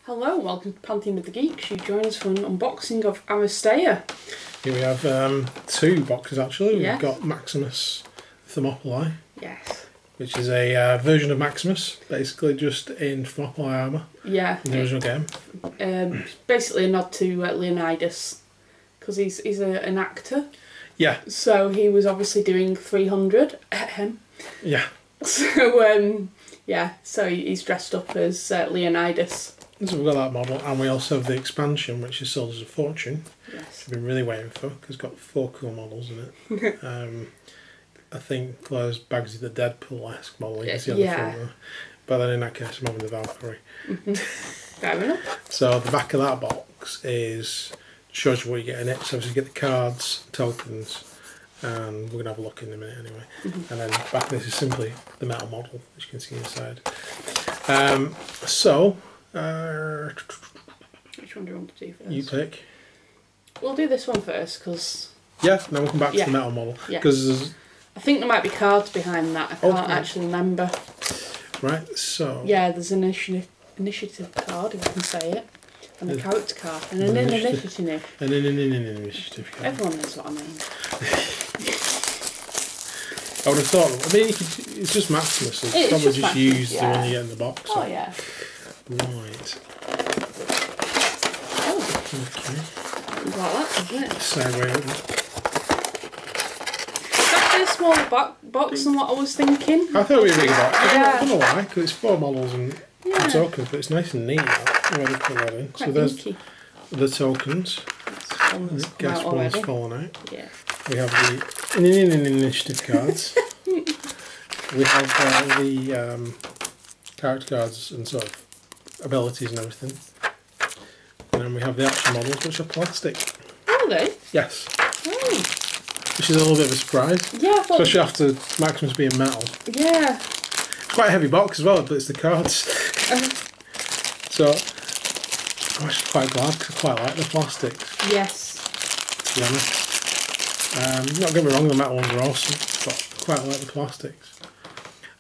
Hello, welcome to Pantheon of the Geeks. You join us for an unboxing of Aristeia. Here we have two boxes actually. Yes. We've got Maximus Thermopylae, Yes. which is a version of Maximus, basically just in Thermopylae armour. Yeah. In the original game. Basically a nod to Leonidas, because he's an actor. Yeah. So he was obviously doing 300. Yeah. So yeah. So he's dressed up as Leonidas. So we've got that model, and we also have the expansion, which is sold as a fortune. Yes. I've been really waiting for, because it's got 4 cool models in it. I think Claire's Bagsy the Deadpool-esque model, you can see on the front there. But then in that case I'm having the Valkyrie. Fair enough. So the back of that box shows you what you get in it. So you get the cards, tokens, and we're going to have a look in a minute anyway. And then back of this is simply the metal model, as you can see inside. Which one do you want to do first? You pick. We'll do this one first, because... Yeah, then we'll come back to the metal model. Because I think there might be cards behind that. I can't actually remember. Right, so... Yeah, there's an initiative card, if I can say it. And a character card. And an initiative. And an initiative card. Everyone knows what I mean. I would have thought... I mean, it's just Maximus, so it's probably just use the one you get in the box. Oh, yeah. Right. Oh. Okay. Like that, doesn't it? Sideways. It's actually a smaller box than what I was thinking. I thought it would be a big box. Yeah. I don't know why, because it's 4 models and tokens, but it's nice and neat. Ready to put that in. Quite so there's inky. the tokens. Guess one's fallen out. Yeah. We have the initiative cards. We have the character cards and sort of abilities and everything. And then we have the action models, which are plastic. Are they? Yes. Oh. Which is a little bit of a surprise. Yeah. Especially after Maximus being metal. Yeah. It's quite a heavy box as well, but it's the cards. So I'm actually quite glad, because I quite like the plastics. Yes. To be honest. Not get me wrong, the metal ones are awesome, but I quite like the plastics.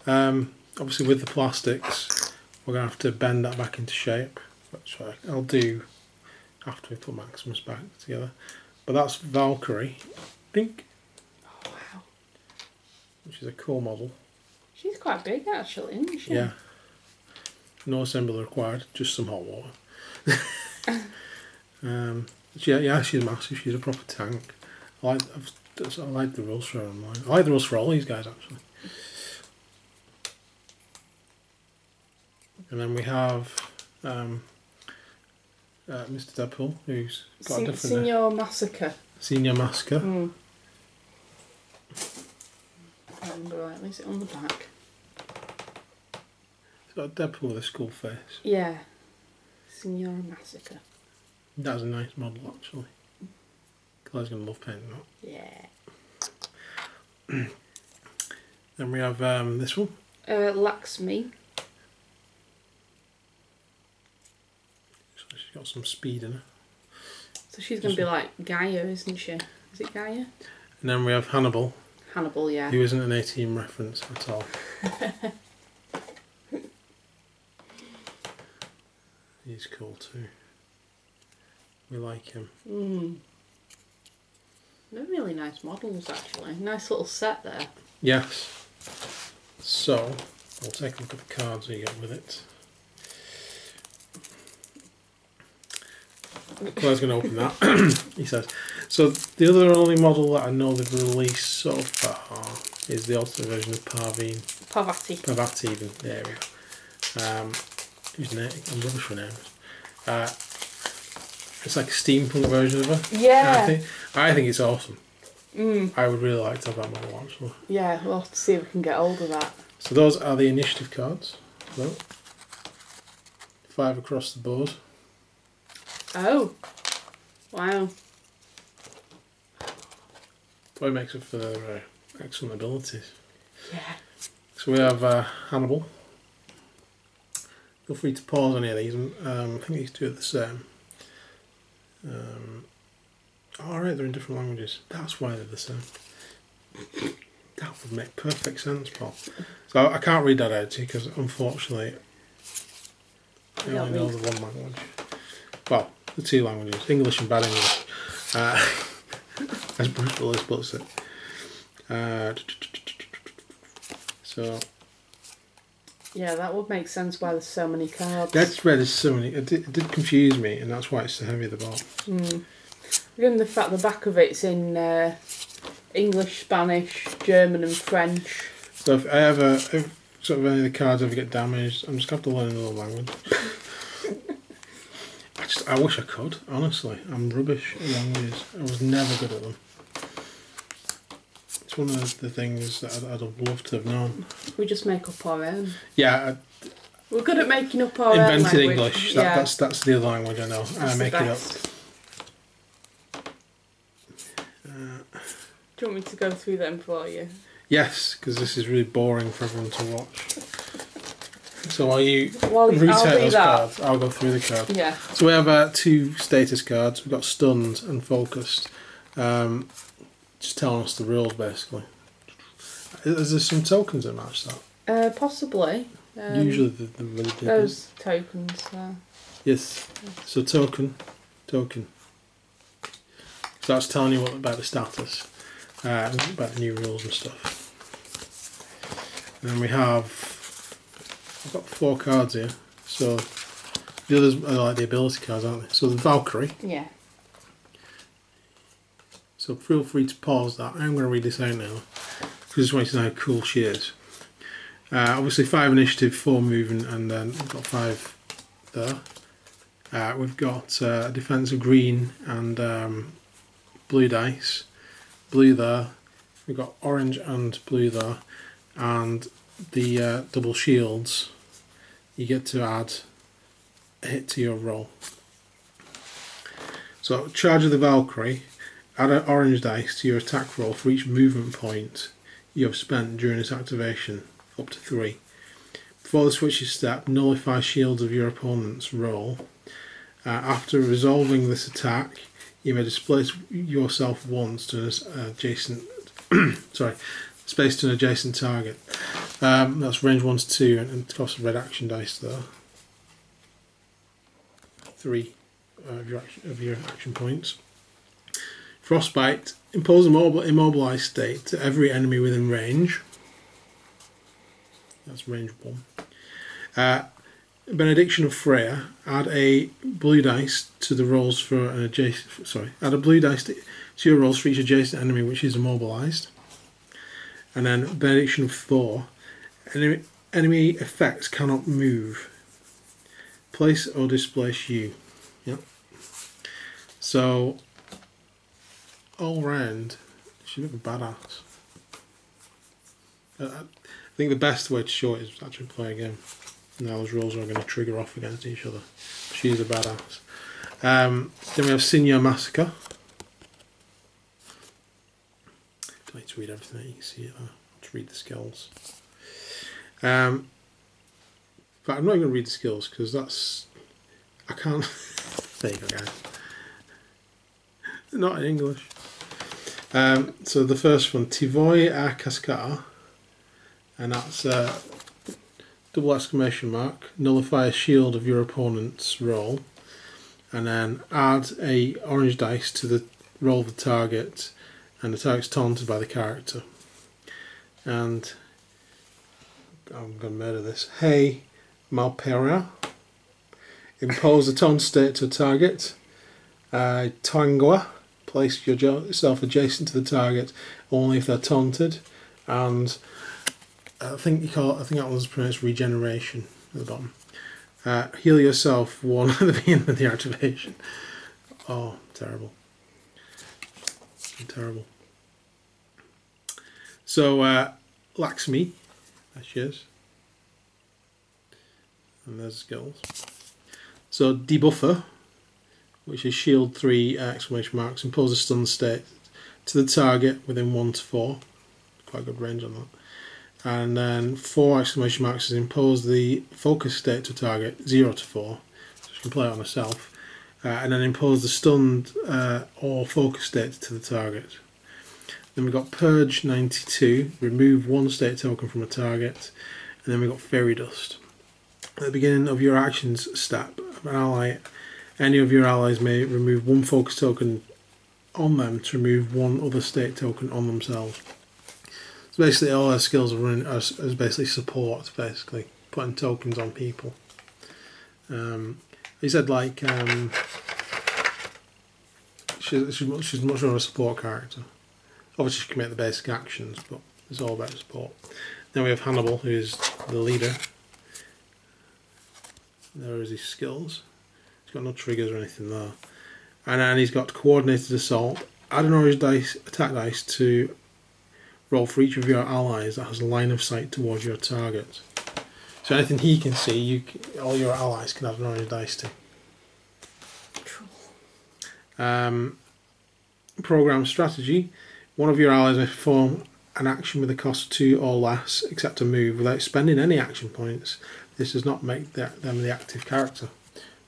Obviously with the plastics, we're going to have to bend that back into shape, which I'll do after we put Maximus back together. But that's Valkyrie, I think. Oh, wow. Which is a cool model. She's quite big actually, isn't she? Yeah. No assembly required, just some hot water. Yeah, she's massive. She's a proper tank. I like the rules for her online. I like the rules for all these guys actually. And then we have Mr. Deadpool, who's got a different Senior Massacre. Senior Massacre. I remember rightly, is it on the back? He's got a Deadpool with a skull face. Yeah. Senior Massacre. That's a nice model actually. Claire's going to love painting that. Yeah. Then we have this one. Laxmi. So she's got some speed in her. So she's going to be like Gaia, isn't she? Is it Gaia? And then we have Hannibal. Hannibal, yeah. Who isn't an A-Team reference at all. He's cool too. We like him. They're really nice models actually. Nice little set there. Yes. So, we'll take a look at the cards we get with it. Claire's going to open that, he says. So, the other only model that I know they've released so far is the alternate version of Parvati. Parvati even, there we go. Whose name? I'm rubbish for names. It's like a steampunk version of her. Yeah. I think it's awesome. I would really like to have that model actually. Yeah, we'll have to see if we can get hold of that. So those are the initiative cards. No. 5 across the board. Oh. Wow. Boy makes up for their excellent abilities. Yeah. So we have Hannibal. Feel free to pause any of these. I think these two are the same. Alright, they're in different languages. That's why they're the same. That would make perfect sense, Paul. So I can't read that out to you because unfortunately I only know the one language. Well, the two languages, English and bad English. As Bruce Willis puts it. So. Yeah, that would make sense why there's so many cards. That's where there's so many. It did confuse me, and that's why it's so heavy at the bottom. Given the fact the back of it's in English, Spanish, German and French. So if sort of any of the cards ever get damaged, I'm just going to have to learn another language. I wish I could, honestly. I'm rubbish at languages. I was never good at them. It's one of the things that I'd have loved to have known. We just make up our own. Yeah. We're good at making up our own Invented language. English. That's the other language I know. I make it up. Do you want me to go through them for you? Yes, because this is really boring for everyone to watch. So while you I'll retake those cards, I'll go through the cards. Yeah. So we have 2 status cards. We've got stunned and focused. Just telling us the rules basically. Is there some tokens that match that? Possibly. Usually those tokens. Yes. So token. So that's telling you about the status, about the new rules and stuff. And then I've got 4 cards here. So the others are like the ability cards, aren't they? So the Valkyrie. Yeah. So feel free to pause that. I'm going to read this out now because I just want you to know how cool she is. Obviously 5 initiative, 4 movement, and then we've got 5 there. We've got defense of green and blue dice. Blue there. We've got orange and blue there. And the double shields, you get to add a hit to your roll. So charge of the Valkyrie. Add an orange dice to your attack roll for each movement point you have spent during its activation, up to 3. Before the switch's step, nullify shields of your opponent's roll. After resolving this attack, you may displace yourself once to an adjacent space to an adjacent target. That's range 1 to 2, and it costs a red action dice there. 3 of your action points. Frostbite. Impose an immobilized state to every enemy within range. That's range 1. Benediction of Freya. Add a blue dice to the rolls for an adjacent. Add a blue dice to your rolls for each adjacent enemy which is immobilized. And then Benediction of Thor. Enemy effects cannot move. Place or displace you. Yep. So all round, she's a bit of a badass. I think the best way to show it is actually play a game. Now those rolls are going to trigger off against each other. She's a badass. Then we have Senior Massacre. Don't need to read everything, you can see it there. Let's read the skills. But I'm not going to read the skills because that's... I can't... There you go, guys. Not in English. So the first one, Tivoy a Cascar, and that's double exclamation mark, nullify a shield of your opponent's roll, and then add a orange dice to the roll of the target, and the target's taunted by the character. And I'm going to murder this. Hey, Malperia. Impose a taunt state to a target. Tangua. Place yourself adjacent to the target only if they're taunted, and I think that one's pronounced regeneration at the bottom. Heal yourself 1 at the beginning of the activation. Oh, terrible! Terrible. So Laxmi, there she is, and there's the skills. So debuffer, which is shield 3 exclamation marks, impose a stun state to the target within 1 to 4. Quite good range on that. And then 4 exclamation marks is impose the focus state to target 0 to 4. So you can play it on herself. And then impose the stunned or focus state to the target. Then we've got Purge 92, remove 1 state token from a target. And then we've got Fairy Dust. At the beginning of your actions step, an ally, any of your allies may remove one focus token on them to remove one other state token on themselves. So basically all our skills are running as basically support, basically, putting tokens on people. He said like she's much more of a support character. Obviously she can make the basic actions, but it's all about support. Then we have Hannibal, who is the leader. There is his skills. He's got no triggers or anything there. And then he's got coordinated assault. Add an orange dice, attack dice to roll for each of your allies that has a line of sight towards your target. So anything he can see, all your allies can add an orange dice to. Program strategy. One of your allies may perform an action with a cost 2 or less, except a move, without spending any action points. This does not make them the active character.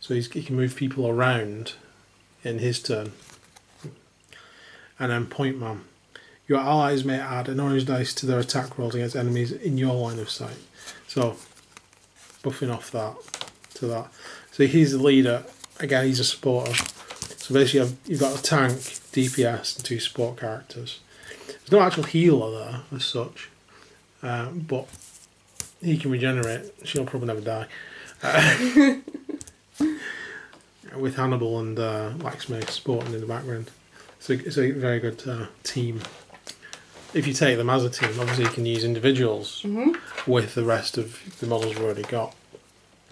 So he can move people around in his turn. And then Point Man. Your allies may add an orange dice to their attack rolls against enemies in your line of sight. So, buffing off that to that. So he's the leader. Again, he's a supporter. So basically you've got a tank, DPS, and 2 support characters. There's no actual healer there, as such. But he can regenerate. She'll probably never die. With Hannibal and Maximus supporting in the background. So it's a very good team. If you take them as a team, obviously you can use individuals with the rest of the models we've already got.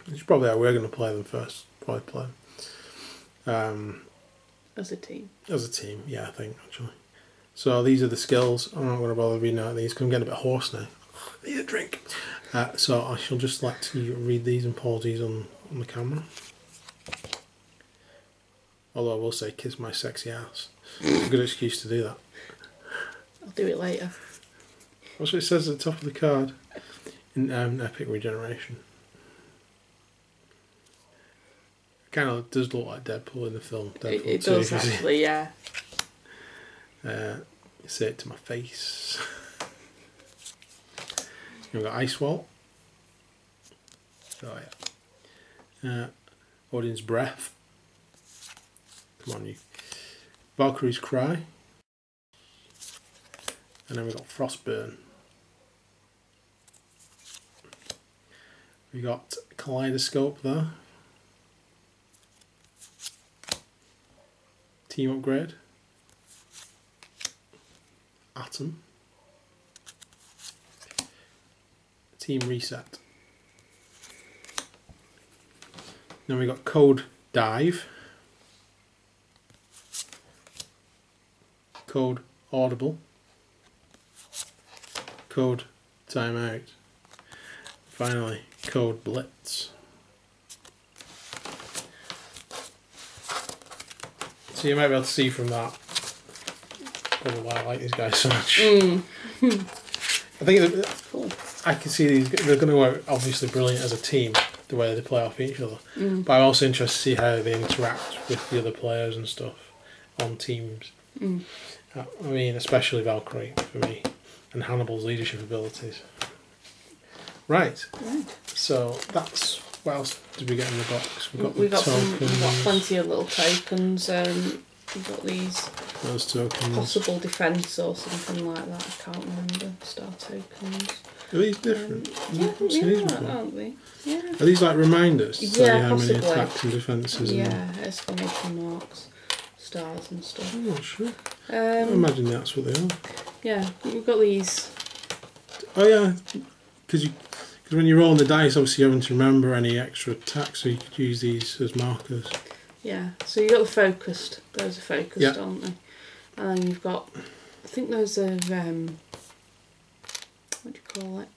Which is probably how we're going to play them first. Probably play them. As a team. As a team, yeah, I think, actually. So these are the skills. I'm not going to bother reading out these because I'm getting a bit hoarse now. I need a drink. So I shall just let you read these and pause these on the camera. Although I will say, kiss my sexy ass. It's a good excuse to do that. I'll do it later. That's what it says at the top of the card in Epic Regeneration. Kind of does look like Deadpool in the film. Deadpool it does actually, yeah. Say it to my face. We've got Ice Wall. Oh yeah. Odin's Breath. Come on, you. Valkyrie's Cry. And then we've got Frostburn. We got Kaleidoscope there. Team Upgrade. Atom. Team Reset. Then we got Code Dive. Code Audible. Code Timeout. Finally, Code Blitz. So you might be able to see from that probably why I like these guys so much. I think cool. I can see they're going to work obviously brilliant as a team, the way they play off each other. But I'm also interested to see how they interact with the other players and stuff on teams. I mean, especially Valkyrie for me, and Hannibal's leadership abilities. Right. So that's, what else did we get in the box? We've got plenty of little tokens. We've got those tokens. Possible defence or something like that. I can't remember. Star tokens. Are these different? Aren't they? Yeah. Are these like reminders? To tell you how possibly. many attacks and defences? Yeah, exclamation marks, stars and stuff. I'm not sure. I imagine that's what they are. Yeah, we've got these. Oh yeah, because when you're rolling the dice, obviously you're having to remember any extra attacks, so you could use these as markers. Yeah, so you've got the focused. Those are focused, aren't they? And then you've got, I think those are, what do you call it?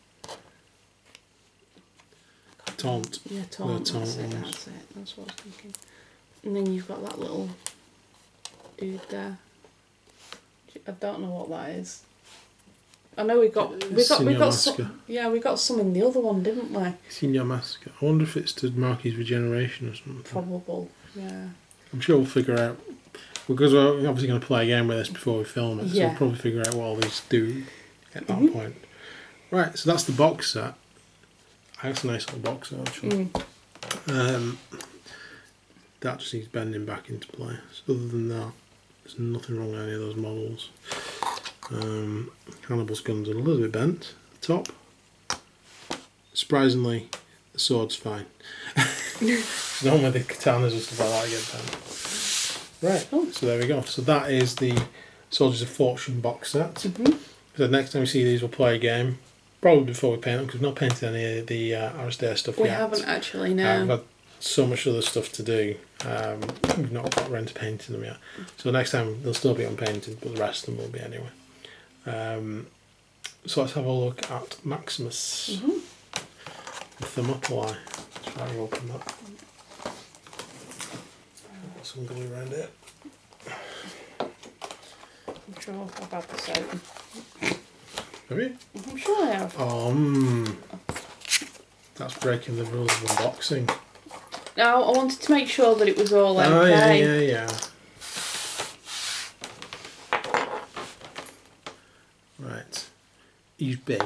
Taunt. Yeah, taunt. Taunt That's it. That's what I was thinking. And then you've got that little dude there. I don't know what that is. I know we got some. Yeah, we got some in the other one, didn't we? Senior Massacre. I wonder if it's to mark his regeneration or something. Probable. Yeah. I'm sure we'll figure out, because we're obviously going to play a game with this before we film it, so we'll probably figure out what all these do at that point. Right, so that's the box set. That's a nice little box actually. That just needs bending back into place. Other than that, there's nothing wrong with any of those models. Hannibal's gun's a little bit bent at the top. Surprisingly, the sword's fine. Normally the katanas and stuff like that get bent. Right, so there we go. So that is the Soldiers of Fortune box set. So next time we see these, we'll play a game. Probably before we paint them, because we've not painted any of the Aristeia stuff yet. We haven't actually, no. We've got so much other stuff to do. We've not got around to painting them yet. So next time they'll still be unpainted, but the rest of them will be anyway. So let's have a look at Maximus. The Thermopylae. Let's try and open that. Got some glue around it. I'm sure I've had this open. Have you? I'm sure I have. That's breaking the rules of unboxing. No, I wanted to make sure that it was all okay. Yeah. Right. He's big.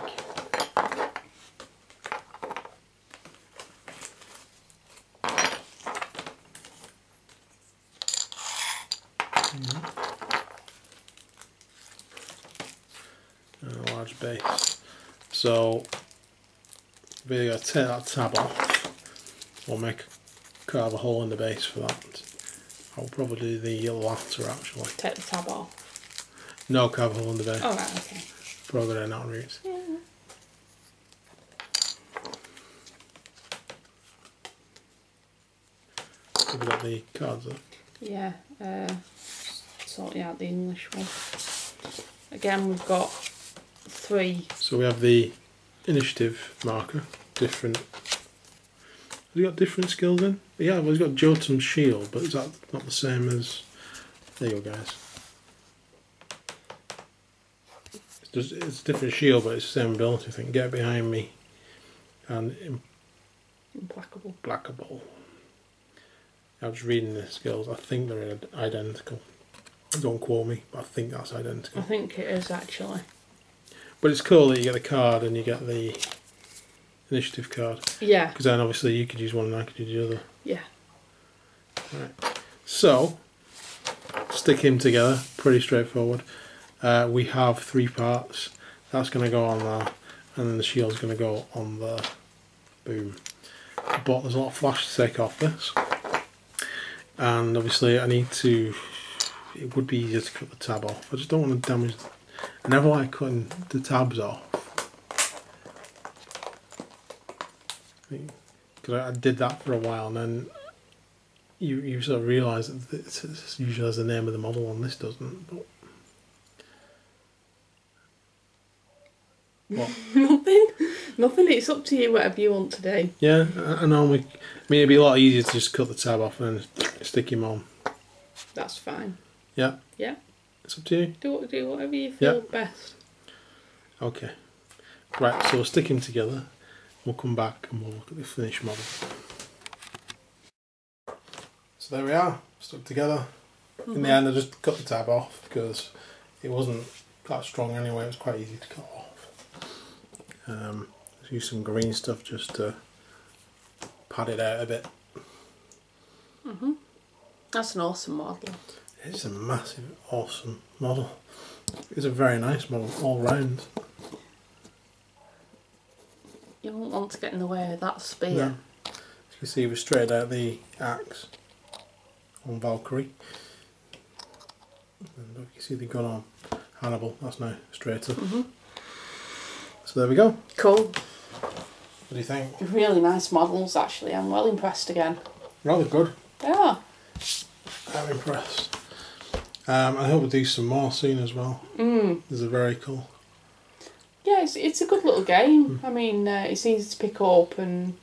And a large base. So, really got to take that tab off. We'll carve a hole in the base for that. I'll probably do the latter actually. Take the tab off. No, carve a hole in the base. Oh right, okay. Probably going out on roots. Yeah. Have you got the cards up? Yeah, sorting out the English one. Again, we've got 3. So we have the initiative marker, different. Has he got different skills in? Yeah, well, he's got Jotun's shield, but is that not the same as. There you go, guys. It's a different shield, but it's the same ability. I think. Get behind me. And implacable. I was reading the skills. I think they're identical. Don't quote me, but I think that's identical. I think it is actually. But it's cool that you get the card and you get the initiative card. Yeah. Because then obviously you could use one and I could use the other. Yeah. Right. So, stick him together. Pretty straightforward. We have 3 parts. That's going to go on there, and then the shield's going to go on the boom. But there's a lot of flash to take off this. And obviously I need to, it would be easier to cut the tab off. I just don't want to damage, I never like cutting the tabs off. Because I did that for a while and then you sort of realise that it usually has the name of the model and this doesn't. But what? Nothing, it's up to you, whatever you want to do. Yeah, I know. I mean, it'd be a lot easier to just cut the tab off and stick him on. That's fine. Yeah? Yeah. It's up to you. Do whatever you feel best. Okay. Right, so we'll stick him together. We'll come back and we'll look at the finished model. So there we are, stuck together. In the end I just cut the tab off because it wasn't that strong anyway, it was quite easy to cut off. Let's use some green stuff just to pad it out a bit. That's an awesome model. It's a massive, awesome model. It's a very nice model all round. You won't want to get in the way of that spear. No. As you can see, we straightened out the axe on Valkyrie. And you can see the gun on Hannibal, that's now straighter. So there we go. Cool. What do you think? Really nice models actually, I'm well impressed again. Rather good. Yeah. I'm impressed. I hope we'll do some more soon as well. These are very cool. Yeah, it's a good little game. I mean, it's easy to pick up and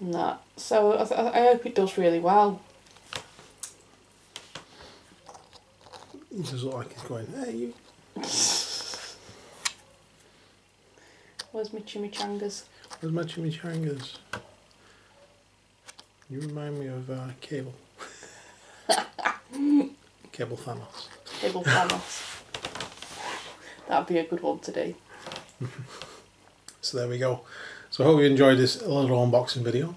that. So I hope it does really well. He does look like he's going, hey you. Where's my chimichangas? Where's my chimichangas? You remind me of Cable. Cable Thanos. Cable Thanos. That'd be a good one to do. So there we go. So I hope you enjoyed this little unboxing video.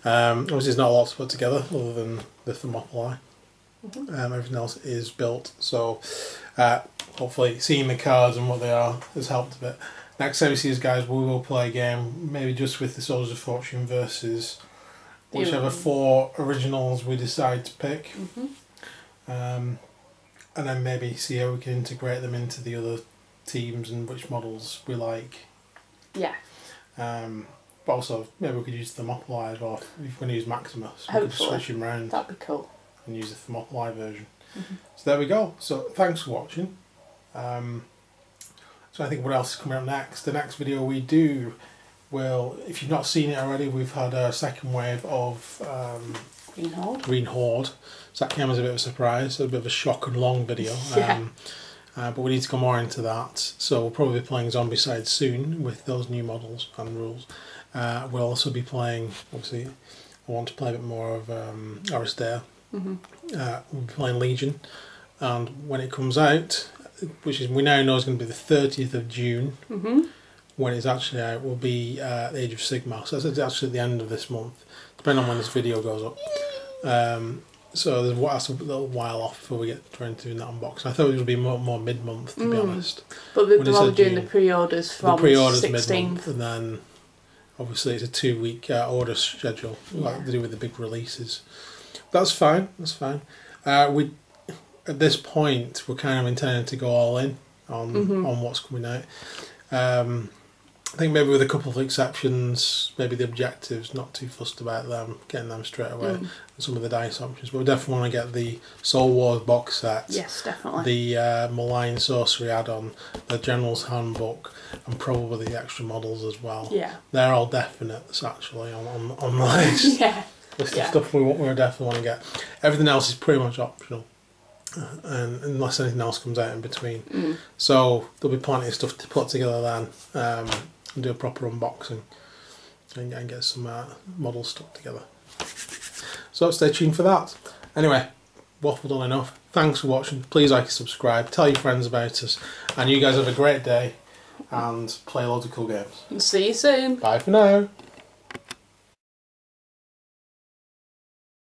Obviously there's not a lot to put together other than the Thermopylae. Everything else is built, so hopefully seeing the cards and what they are has helped a bit. Next time we see these guys, we will play a game, maybe just with the Soldiers of Fortune versus whichever 4 originals we decide to pick. And then maybe see how we can integrate them into the other teams and which models we like. Yeah. But also, maybe we could use Thermopylae as well. If we're going to use Maximus, we could switch him around. That'd be cool. And use the Thermopylae version. So there we go. So thanks for watching. So I think what else is coming up next? The next video we do will, if you've not seen it already, we've had a second wave of Green Horde. So that came as a bit of a surprise, a bit of a shock and long video. But we need to go more into that. So we'll probably be playing Zombicide soon with those new models and rules. We'll also be playing, obviously, I want to play a bit more of Aristeia. We'll be playing Legion, and when it comes out, which is we now know is going to be the 30th of June, when it's actually out, will be the Age of Sigmar. So that's actually at the end of this month, depending on when this video goes up. So that's a little while off before we get around to doing that unboxing. I thought it would be more mid-month, to be honest. But they're all doing the pre-orders from the 16th. Mid-month, and then obviously it's a 2-week order schedule, like to do with the big releases. That's fine. That's fine. We at this point we're kind of intending to go all in on what's coming out. I think maybe with a couple of exceptions, maybe the objectives, not too fussed about them, getting them straight away, and some of the dice options. But we definitely want to get the Soul Wars box set. Yes, definitely. The Malign Sorcery add-on, the General's Handbook, and probably the extra models as well. Yeah. They're all definites actually on the list. List of stuff we definitely want to get. Everything else is pretty much optional, and unless anything else comes out in between. So there'll be plenty of stuff to put together then, and do a proper unboxing and get some models stuck together. So stay tuned for that. Anyway, waffled on enough. Thanks for watching. Please like and subscribe. Tell your friends about us. And you guys have a great day and play loads of cool games. See you soon. Bye for now.